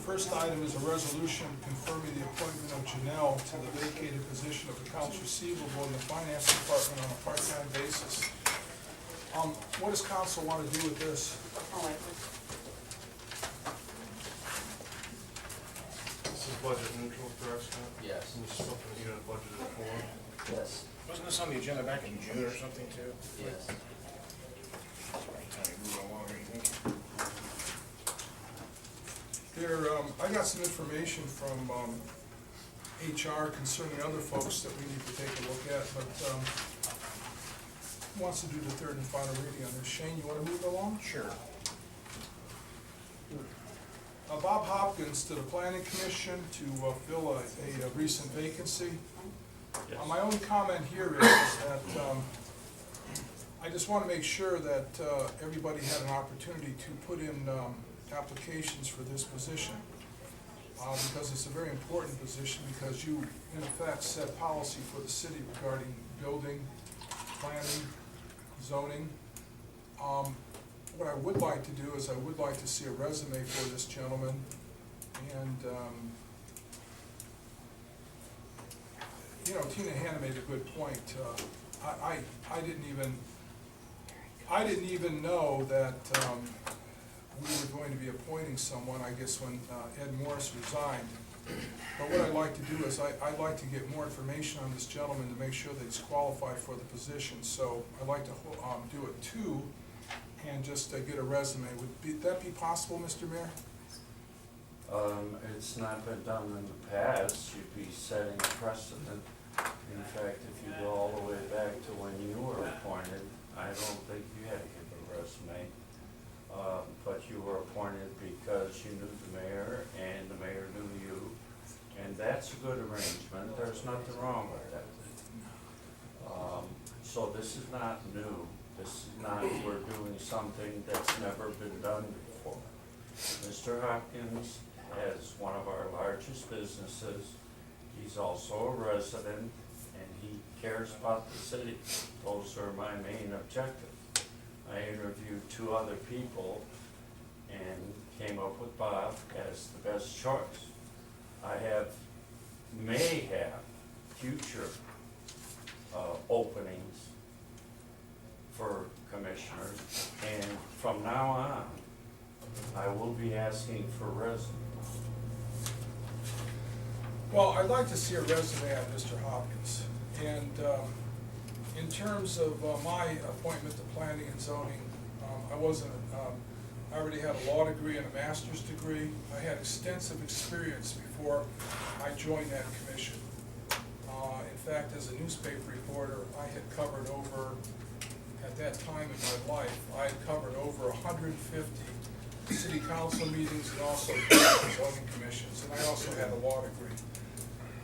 first item is a resolution confirming the appointment of Janelle to the vacated position of accounts receivable in the finance department on a part-time basis. What does council want to do with this? This is budget neutral, correct, Scott? Yes. This is something you had budgeted for. Yes. Wasn't this on the agenda back in June or something too? Yes. Trying to move along, or anything? I got some information from HR concerning other folks that we need to take a look at, but who wants to do the third and final reading on this? Shane, you want to move along? Sure. Bob Hopkins to the Planning Commission to fill a recent vacancy. My only comment here is that I just want to make sure that everybody had an opportunity to put in applications for this position, because it's a very important position, because you, in effect, set policy for the city regarding building, planning, zoning. What I would like to do is I would like to see a resume for this gentleman, and you know, Tina Hanna made a good point. I didn't even know that we were going to be appointing someone, I guess, when Ed Morris resigned. But what I'd like to do is I'd like to get more information on this gentleman to make sure that he's qualified for the position. So I'd like to do it too, and just get a resume. Would that be possible, Mr. Mayor? It's not been done in the past. You'd be setting a precedent. In fact, if you go all the way back to when you were appointed, I don't think you had to give a resume. But you were appointed because you knew the mayor and the mayor knew you. And that's a good arrangement. There's nothing wrong with that. So this is not new. This is not, we're doing something that's never been done before. Mr. Hopkins has one of our largest businesses. He's also a resident, and he cares about the city. Those are my main objectives. I interviewed 2 other people and came up with Bob as the best choice. I may have future openings for commissioners, and from now on, I will be asking for resumes. Well, I'd like to see a resume on Mr. Hopkins. And in terms of my appointment to planning and zoning, I already had a law degree and a master's degree. I had extensive experience before I joined that commission. In fact, as a newspaper reporter, I had covered over, at that time in my life, I had covered over 150 city council meetings and also zoning commissions, and I also had a law degree.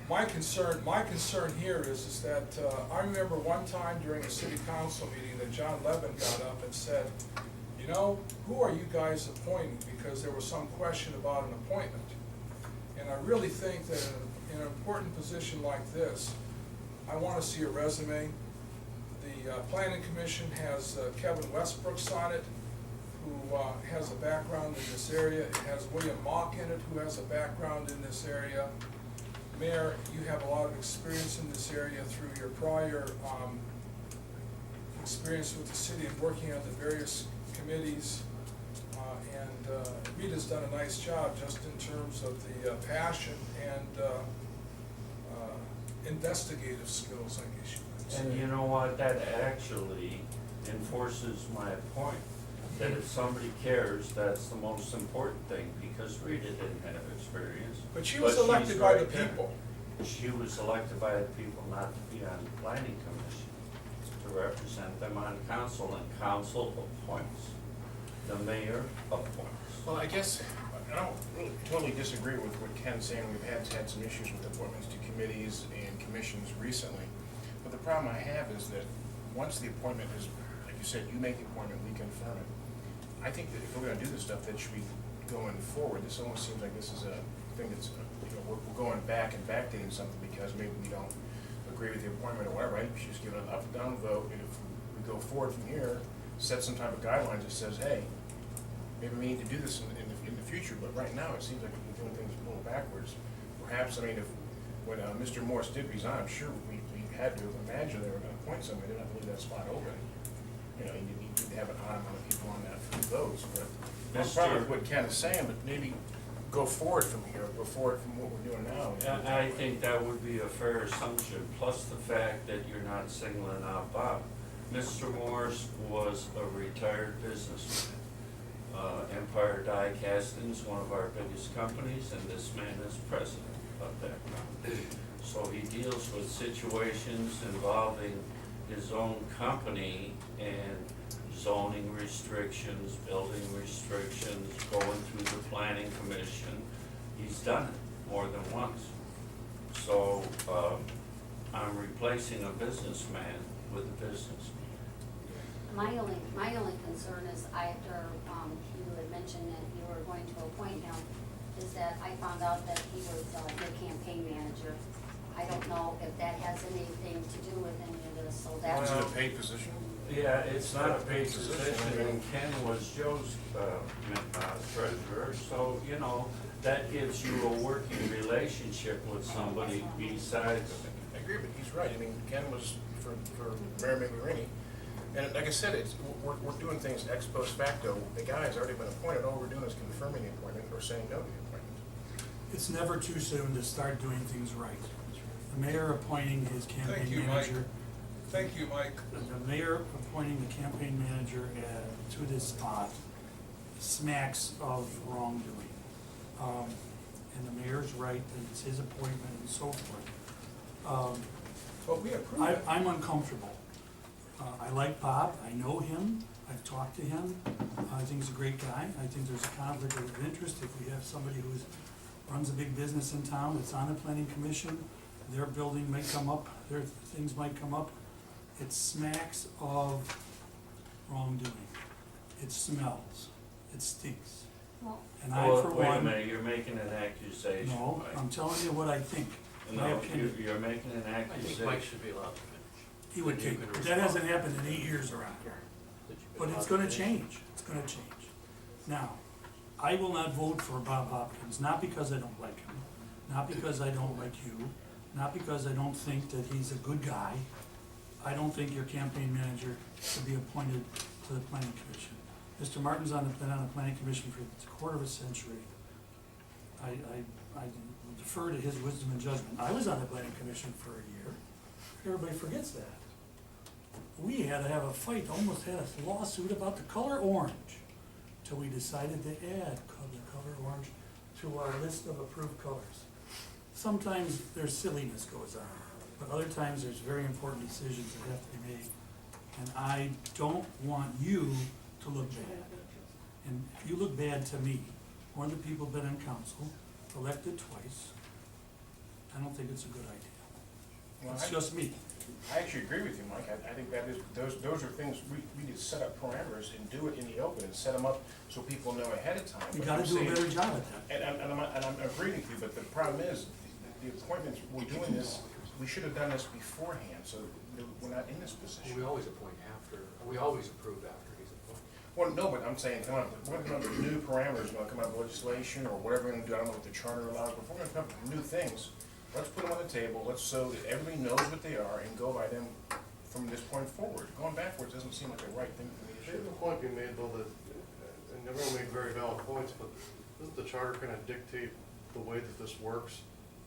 My concern here is that I remember one time during a city council meeting that John Levin got up and said, you know, who are you guys appointing? Because there was some question about an appointment. And I really think that in an important position like this, I want to see a resume. The Planning Commission has Kevin Westbrooks on it, who has a background in this area. It has William Mock in it, who has a background in this area. Mayor, you have a lot of experience in this area through your prior experience with the city and working on the various committees. And Rita's done a nice job just in terms of the passion and investigative skills, I guess you could say. And you know what, that actually enforces my point, that if somebody cares, that's the most important thing, because Rita didn't have experience. But she was elected by the right there. people. She was elected by the people not to be on the planning commission, to represent them on council, and council appoints. The mayor appoints. Well, I guess, I don't really totally disagree with what Ken's saying. We've had some issues with appointments to committees and commissions recently. But the problem I have is that once the appointment is, like you said, you make the appointment, we confirm it. I think that if we're gonna do this stuff, that should be going forward. This almost seems like this is a thing that's, you know, we're going back and backdating something because maybe we don't agree with the appointment or whatever. I think we should just give it an up and down vote, and if we go forward from here, set some type of guidelines that says, hey, maybe we need to do this in the future, but right now, it seems like we've been doing things a little backwards. Perhaps, I mean, when Mr. Morris did resign, I'm sure we had to imagine they were gonna appoint somebody, they didn't have to leave that spot open. You know, you need to have an odd amount of people on that for those, but that's probably what Ken is saying, but maybe go forward from here, go forward from what we're doing now. I think that would be a fair assumption, plus the fact that you're not singling out Bob. Mr. Morris was a retired businessman. Empire Die Casting is one of our biggest companies, and this man is president of that company. So he deals with situations involving his own company and zoning restrictions, building restrictions, going through the planning commission. He's done it more than once. So, I'm replacing a businessman with a business. My only concern is after, you had mentioned that you were going to appoint him, is that I found out that he was your campaign manager. I don't know if that has anything to do with any of this, so that's. Is it a paid position? Yeah, it's not a paid position, and Ken was Joe's treasurer, so, you know, that gives you a working relationship with somebody besides. I agree, but he's right. I mean, Ken was for Mayor Marini. And like I said, we're doing things ex post facto. The guy's already been appointed. All we're doing is confirming the appointment or saying no to the appointment. It's never too soon to start doing things right. The mayor appointing his Thank campaign you, Mike. manager. Thank you, Mike. The mayor appointing the campaign manager to this spot smacks of wrongdoing. And the mayor's right, that it's his appointment and so forth. But we approve it. I'm uncomfortable. I like Bob, I know him, I've talked to him, I think he's a great guy. I think there's a conflict of interest if we have somebody who runs a big business in town that's on the planning commission, their building might come up, their things might come up. It smacks of wrongdoing. It smells, it stinks. Well, And I, Well, for wait a one, minute, you're making an accusation. no, Mike. I'm telling you what I think, my No, opinion. you're making an I think Mike accusation. should be allowed to finish. He would Then you take, can but that respond. hasn't happened in 8 years around here. That you've been But it's allowed to gonna finish. change, it's gonna change. Now, I will not vote for Bob Hopkins, not because I don't like him, not because I don't like you, not because I don't think that he's a good guy. I don't think your campaign manager should be appointed to the planning commission. Mr. Martin's been on the planning commission for a quarter of a century. I defer to his wisdom and judgment. I was on the planning commission for a year. Everybody forgets that. We had to have a fight, almost had a lawsuit about the color orange, till we decided to add the color orange to our list of approved colors. Sometimes there's silliness goes on, but other times there's very important decisions that have to be made. And I don't want you to look bad. And if you look bad to me, or the people who've been in council, elected twice, I don't think it's a good idea. Well, It's just me. I actually agree with you, Mike. I think that is, those are things, we need to set up parameters and do it in the open and set them up so people know ahead of time. We But gotta I'm do a saying- better job at that. And I'm agreeing with you, but the problem is, the appointments, we're doing this, we should have done this beforehand, so that we're not in this We position. always appoint after, we always approve after he's appointed. Well, no, but I'm saying, we're gonna come up with new parameters, we're gonna come up with legislation, or whatever we're gonna do, I don't know what the charter allows, but if we're gonna come up with new things, let's put them on the table, let's, so that everybody knows what they are, and go by them from this point forward. Going backwards doesn't seem like the right thing for me to There's do. a point being made though that, and everyone made very valid points, but doesn't the charter kind of dictate the way that this works?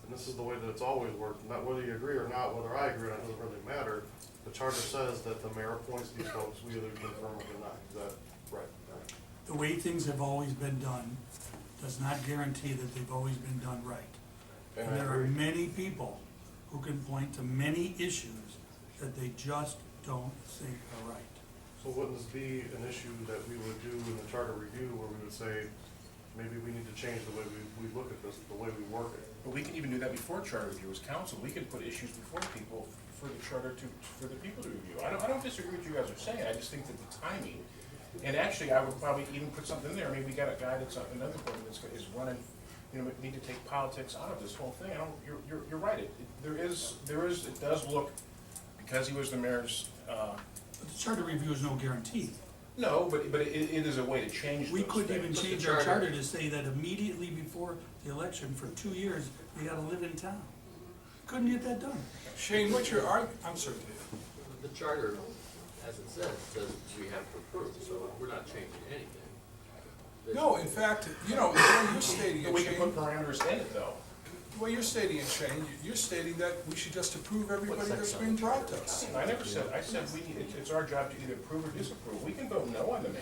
And this is the way that it's always worked, not whether you agree or not, whether I agree or not, doesn't really matter. The charter says that the mayor appoints these folks, we either confirm or deny, is that right? The way things have always been done does not guarantee that they've always been done right. And And I there are agree. many people who can point to many issues that they just don't think are right. So wouldn't this be an issue that we would do in the charter review where we would say, maybe we need to change the way we look at this, the way we work it? But we can even do that before charter review as council, we can put issues before people, for the charter for the people to review. I don't disagree with what you guys are saying, I just think that the timing, and actually, I would probably even put something in there, maybe we got a guy that's, another board that's is running, you know, we need to take politics out of this whole thing. You're right, there is, it does look, because he was the mayor's, But the charter review is no guarantee. No, but it is a way to change those We couldn't even things. change our charter to say that immediately before the election for 2 years, you gotta live in town. Couldn't get that done. Shane, what's your I'm sorry, Dave. The charter, as it says we have to approve, so we're not changing anything. No, in fact, you know, the way you're stating it, We can put Shane, parameters in it though. the way you're stating it, Shane, you're stating that we should just approve everybody that's being brought to us. I never said, I said it's our job to either approve or disapprove. We can vote no on the man.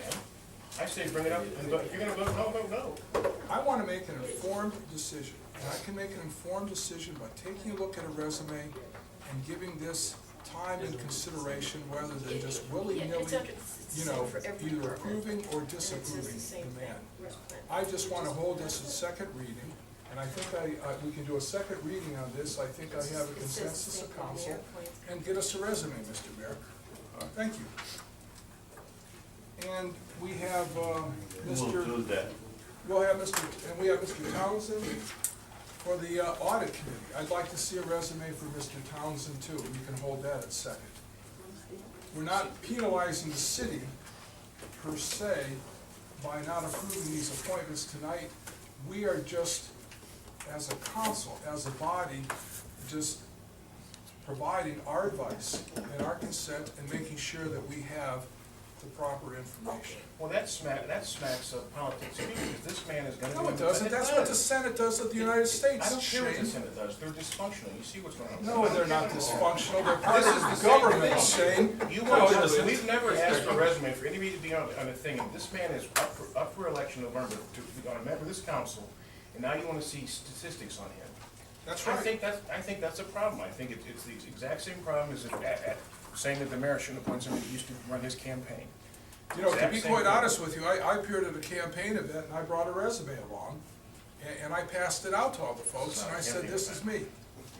I say bring it up and vote. If you're gonna vote no, vote no. I want to make an informed decision, and I can make an informed decision by taking a look at a resume and giving this time and consideration rather than just willy-nilly, you know, either approving or disapproving the man. I just want to hold this a second reading, and I think we can do a second reading on this. I think I have a consensus of council, and get us a resume, Mr. Mayor. Thank you. And we have Mr. We'll do that. We'll have and we have Mr. Townsend for the audit committee. I'd like to see a resume for Mr. Townsend too. We can hold that at second. We're not penalizing the city per se by not approving these appointments tonight. We are just, as a council, as a body, just providing our advice and our consent and making sure that we have the proper information. Well, that smacks of politics too, because this man is gonna. No, it doesn't. That's what the Senate does of the United States. I don't care what the Shane. Senate does. They're dysfunctional. You see what's going on. No, they're not dysfunctional. They're part This of is the the same government, thing. Shane. You No, want, it isn't. we've never asked for a resume for anybody to be on a thing, and this man is up for election November to be on a member of this council, and now you wanna see statistics on him. That's I right. think that's a problem. I think it's the exact same problem as saying that the mayor shouldn't appoint somebody who used to run his campaign. You know, to Exact be same quite thing. honest with you, I appeared at a campaign event and I brought a resume along, and I passed it out to all the folks, and I said, this is me.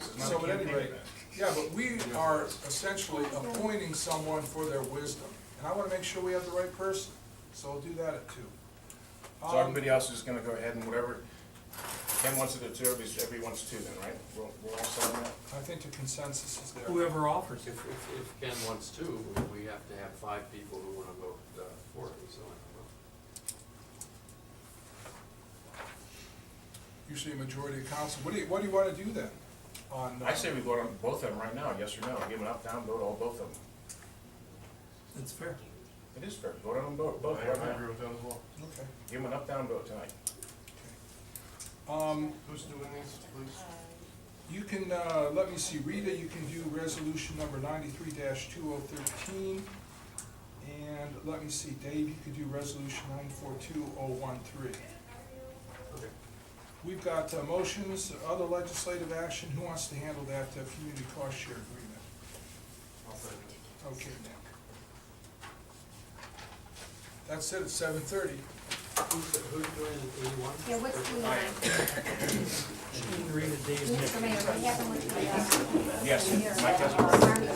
This is not So a at any campaign rate, event. yeah, but we are essentially appointing someone for their wisdom, and I wanna make sure we have the right person, so I'll do that at 2. So everybody else is gonna go ahead and whatever Ken wants to do, everybody wants to then, right? We're all set on that? I think the consensus is there. Whoever offers it. If Ken wants to, we have to have 5 people who wanna vote for it, so I don't know. Usually a majority of council. What do you wanna do then? On, I say we vote on both of them right now, yes or no. Give them up, down, vote all both of them. That's fair. It is fair. Vote on them both I right agree now. with that as well. Okay. Give them an up, down vote tonight. Who's doing these, please? You can, let me see, Rita, you can do resolution number 93-2013. And let me see, Dave, you could do resolution 942-013. Okay. We've got motions, other legislative action. Who wants to handle that community cost share agreement? I'll second it. Okay, Nick. That's it at 7:30. Who's doing 81? Yeah, what's the, Shane, Rita, Dave, Nick. Mr. Mayor, what happened with the, Yes, here, Mike has a- Army